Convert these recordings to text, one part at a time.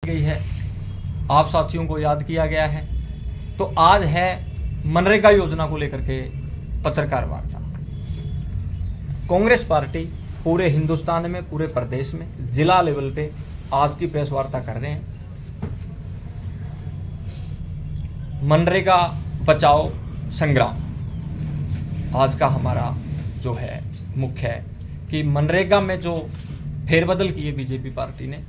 गई है, आप साथियों को याद किया गया है। तो आज है मनरेगा योजना को लेकर के पत्रकार वार्ता। कांग्रेस पार्टी पूरे हिंदुस्तान में, पूरे प्रदेश में, जिला लेवल पे आज की प्रेस वार्ता कर रहे हैं। मनरेगा बचाओ संग्राम आज का हमारा जो है मुख्य है कि मनरेगा में जो फेरबदल किए बीजेपी पार्टी ने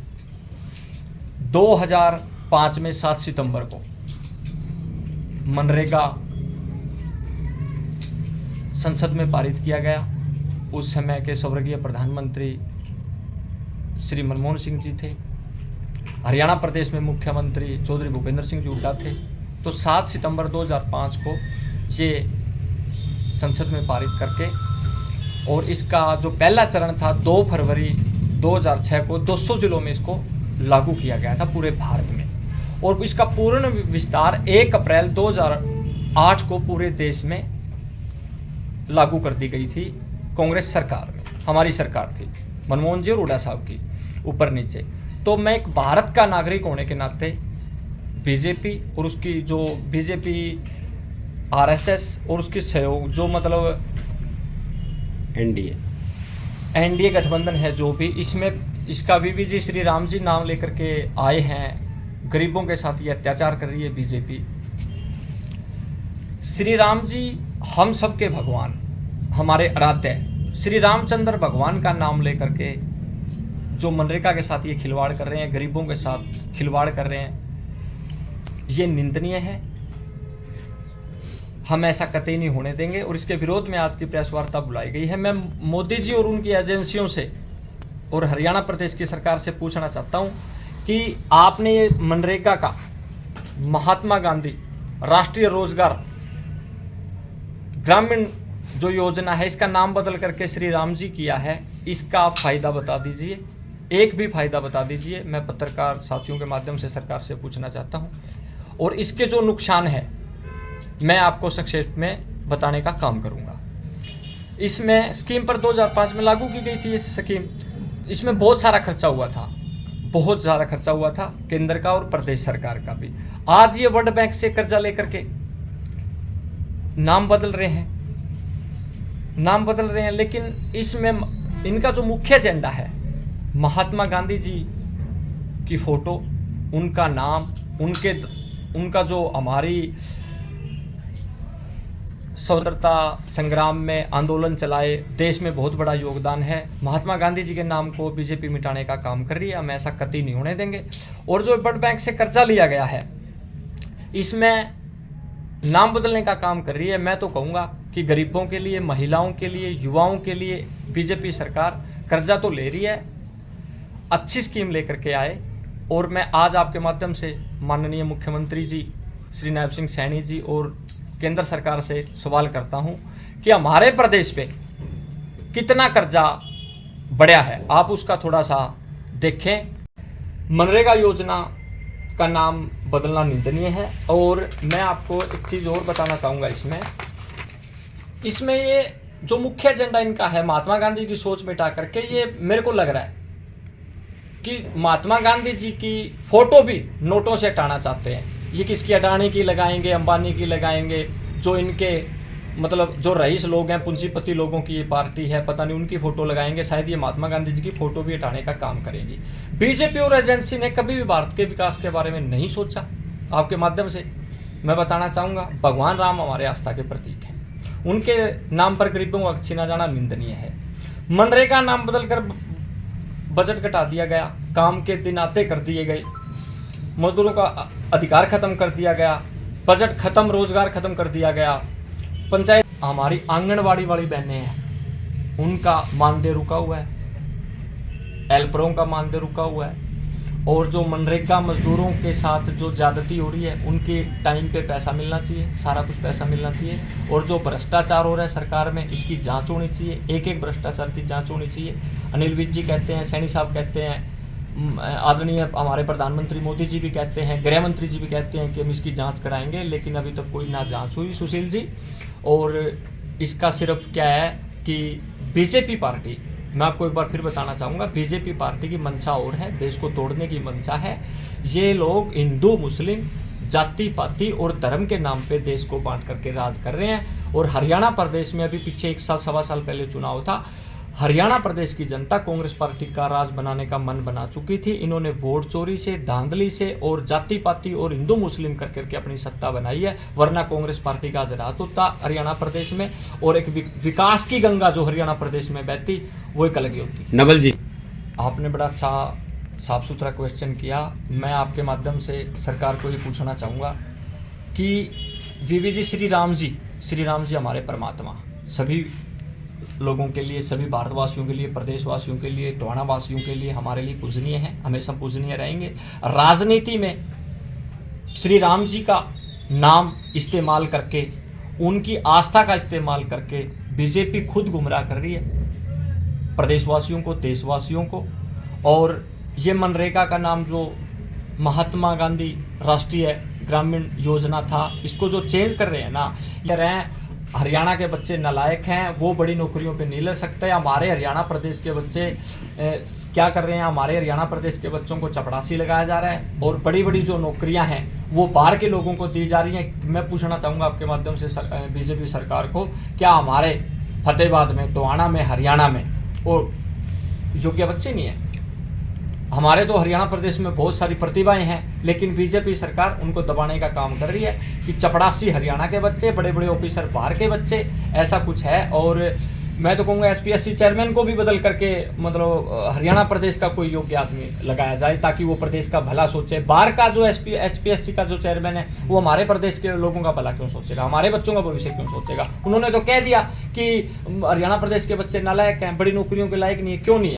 2005 में 7 सितंबर को मनरेगा संसद में पारित किया गया। उस समय के स्वर्गीय प्रधानमंत्री श्री मनमोहन सिंह जी थे। हरियाणा प्रदेश में मुख्यमंत्री चौधरी भूपेंद्र सिंह जी हुड्डा थे। तो 7 सितंबर 2005 को ये संसद में पारित करके, और इसका जो पहला चरण था 2 फरवरी 2006 को 200 जिलों में इसको लागू किया गया था पूरे भारत में। और इसका पूर्ण विस्तार 1 अप्रैल 2008 को पूरे देश में लागू कर दी गई थी कांग्रेस सरकार में। हमारी सरकार थी मनमोहन जी और हुड्डा साहब की, ऊपर नीचे। तो मैं एक भारत का नागरिक होने के नाते बीजेपी और उसकी जो बीजेपी आरएसएस और उसकी सहयोग जो मतलब एनडीए गठबंधन है, जो भी इसमें इसका बीबी जी श्री राम जी नाम लेकर के आए हैं। गरीबों के साथ ये अत्याचार कर रही है बीजेपी। श्री राम जी हम सबके भगवान, हमारे आराध्य श्री रामचंद्र भगवान का नाम लेकर के जो मनरेगा के साथ ये खिलवाड़ कर रहे हैं, गरीबों के साथ खिलवाड़ कर रहे हैं, ये निंदनीय है। हम ऐसा कतई नहीं होने देंगे और इसके विरोध में आज की प्रेस वार्ता बुलाई गई है। मैं मोदी जी और उनकी एजेंसियों से और हरियाणा प्रदेश की सरकार से पूछना चाहता हूं कि आपने ये मनरेगा का महात्मा गांधी राष्ट्रीय रोजगार ग्रामीण जो योजना है, इसका नाम बदल करके श्री राम जी किया है। इसका आप फायदा बता दीजिए, एक भी फायदा बता दीजिए। मैं पत्रकार साथियों के माध्यम से सरकार से पूछना चाहता हूं। और इसके जो नुकसान है मैं आपको संक्षेप में बताने का काम करूंगा। इसमें स्कीम पर 2005 में लागू की गई थी ये स्कीम। इसमें बहुत सारा खर्चा हुआ था, बहुत ज़्यादा खर्चा हुआ था, केंद्र का और प्रदेश सरकार का भी। आज ये वर्ल्ड बैंक से कर्जा लेकर के नाम बदल रहे हैं, लेकिन इसमें इनका जो मुख्य एजेंडा है महात्मा गांधी जी की फोटो, उनका नाम, उनका जो हमारी स्वतंत्रता संग्राम में आंदोलन चलाए, देश में बहुत बड़ा योगदान है। महात्मा गांधी जी के नाम को बीजेपी मिटाने का काम कर रही है। हम ऐसा कतई नहीं होने देंगे। और जो वर्ल्ड बैंक से कर्जा लिया गया है, इसमें नाम बदलने का काम कर रही है। मैं तो कहूँगा कि गरीबों के लिए, महिलाओं के लिए, युवाओं के लिए बीजेपी सरकार कर्जा तो ले रही है, अच्छी स्कीम लेकर के आए। और मैं आज आपके माध्यम से माननीय मुख्यमंत्री जी श्री नायब सिंह सैनी जी और केंद्र सरकार से सवाल करता हूं कि हमारे प्रदेश पे कितना कर्जा बढ़ा है, आप उसका थोड़ा सा देखें। मनरेगा योजना का नाम बदलना निंदनीय है। और मैं आपको एक चीज़ और बताना चाहूँगा। इसमें ये जो मुख्य एजेंडा इनका है महात्मा गांधी की सोच मिटा करके, ये मेरे को लग रहा है कि महात्मा गांधी जी की फोटो भी नोटों से हटाना चाहते हैं। ये किसकी, अडानी की लगाएंगे, अंबानी की लगाएंगे, जो इनके मतलब जो रईस लोग हैं, पूंजीपति लोगों की ये पार्टी है, पता नहीं उनकी फ़ोटो लगाएंगे। शायद ये महात्मा गांधी जी की फ़ोटो भी हटाने का काम करेंगी। बीजेपी और एजेंसी ने कभी भी भारत के विकास के बारे में नहीं सोचा। आपके माध्यम से मैं बताना चाहूँगा, भगवान राम हमारे आस्था के प्रतीक हैं, उनके नाम पर गरीबों का छीना जाना निंदनीय है। मनरेगा नाम बदल कर बजट घटा दिया गया, काम के दिन आते कर दिए गए, मजदूरों का अधिकार खत्म कर दिया गया, बजट खत्म, रोजगार खत्म कर दिया गया। पंचायत, हमारी आंगनवाड़ी वाली बहनें हैं, उनका मानदेय रुका हुआ है, हेल्परों का मानदेय रुका हुआ है। और जो मनरेगा मजदूरों के साथ जो ज्यादती हो रही है, उनके टाइम पे पैसा मिलना चाहिए, सारा कुछ पैसा मिलना चाहिए। और जो भ्रष्टाचार हो रहा है सरकार में, इसकी जांच होनी चाहिए, एक एक भ्रष्टाचार की जांच होनी चाहिए। अनिल विज जी कहते हैं, सैनी साहब कहते हैं, आदरणीय हमारे प्रधानमंत्री मोदी जी भी कहते हैं, गृह मंत्री जी भी कहते हैं कि हम इसकी जांच कराएंगे, लेकिन अभी तक कोई ना जांच हुई सुशील जी। और इसका सिर्फ क्या है कि बीजेपी पार्टी मैं आपको एक बार फिर बताना चाहूँगा, बीजेपी पार्टी की मंशा और है, देश को तोड़ने की मंशा है। ये लोग हिंदू मुस्लिम जाति पाति और धर्म के नाम पे देश को बांट करके राज कर रहे हैं। और हरियाणा प्रदेश में अभी पीछे 1 साल सवा साल पहले चुनाव था, हरियाणा प्रदेश की जनता कांग्रेस पार्टी का राज बनाने का मन बना चुकी थी। इन्होंने वोट चोरी से, धांधली से और जाति पाति और हिंदू मुस्लिम कर करके अपनी सत्ता बनाई है, वरना कांग्रेस पार्टी का आज राज होता हरियाणा प्रदेश में, और एक विकास की गंगा जो हरियाणा प्रदेश में बहती वो एक अलग ही होती। नवल जी, आपने बड़ा अच्छा साफ सुथरा क्वेश्चन किया। मैं आपके माध्यम से सरकार को ये पूछना चाहूँगा कि वीवी जी श्री राम जी हमारे परमात्मा, सभी लोगों के लिए, सभी भारतवासियों के लिए, प्रदेशवासियों के लिए, टोहाना वासियों के लिए हमारे लिए पूजनीय हैं, हमेशा पूजनीय रहेंगे। राजनीति में श्री राम जी का नाम इस्तेमाल करके, उनकी आस्था का इस्तेमाल करके बीजेपी खुद गुमराह कर रही है प्रदेशवासियों को, देशवासियों को। और ये मनरेगा का नाम जो महात्मा गांधी राष्ट्रीय ग्रामीण योजना था, इसको जो चेंज कर रहे हैं ना, कह रहे हैं हरियाणा के बच्चे नालायक हैं, वो बड़ी नौकरियों पे नहीं ले सकते। हमारे हरियाणा प्रदेश के बच्चे क्या कर रहे हैं, हमारे हरियाणा प्रदेश के बच्चों को चपरासी लगाया जा रहा है और बड़ी बड़ी जो नौकरियां हैं वो बाहर के लोगों को दी जा रही हैं। मैं पूछना चाहूँगा आपके माध्यम से बीजेपी सरकार को, क्या हमारे फतेहाबाद में, टोहाना में, हरियाणा में और योग्य बच्चे नहीं हैं? हमारे तो हरियाणा प्रदेश में बहुत सारी प्रतिभाएं हैं, लेकिन बीजेपी सरकार उनको दबाने का काम कर रही है कि चपड़ासी हरियाणा के बच्चे, बड़े बड़े ऑफिसर बाहर के बच्चे, ऐसा कुछ है। और मैं तो कहूँगा एसपीएससी चेयरमैन को भी बदल करके मतलब हरियाणा प्रदेश का कोई योग्य आदमी लगाया जाए, ताकि वो प्रदेश का भला सोचे। बाहर का जो एचपीएससी का जो चेयरमैन है वो हमारे प्रदेश के लोगों का भला क्यों सोचेगा, हमारे बच्चों का भविष्य क्यों सोचेगा? उन्होंने तो कह दिया कि हरियाणा प्रदेश के बच्चे नालायक हैं, बड़ी नौकरियों के लायक नहीं है। क्यों नहीं है?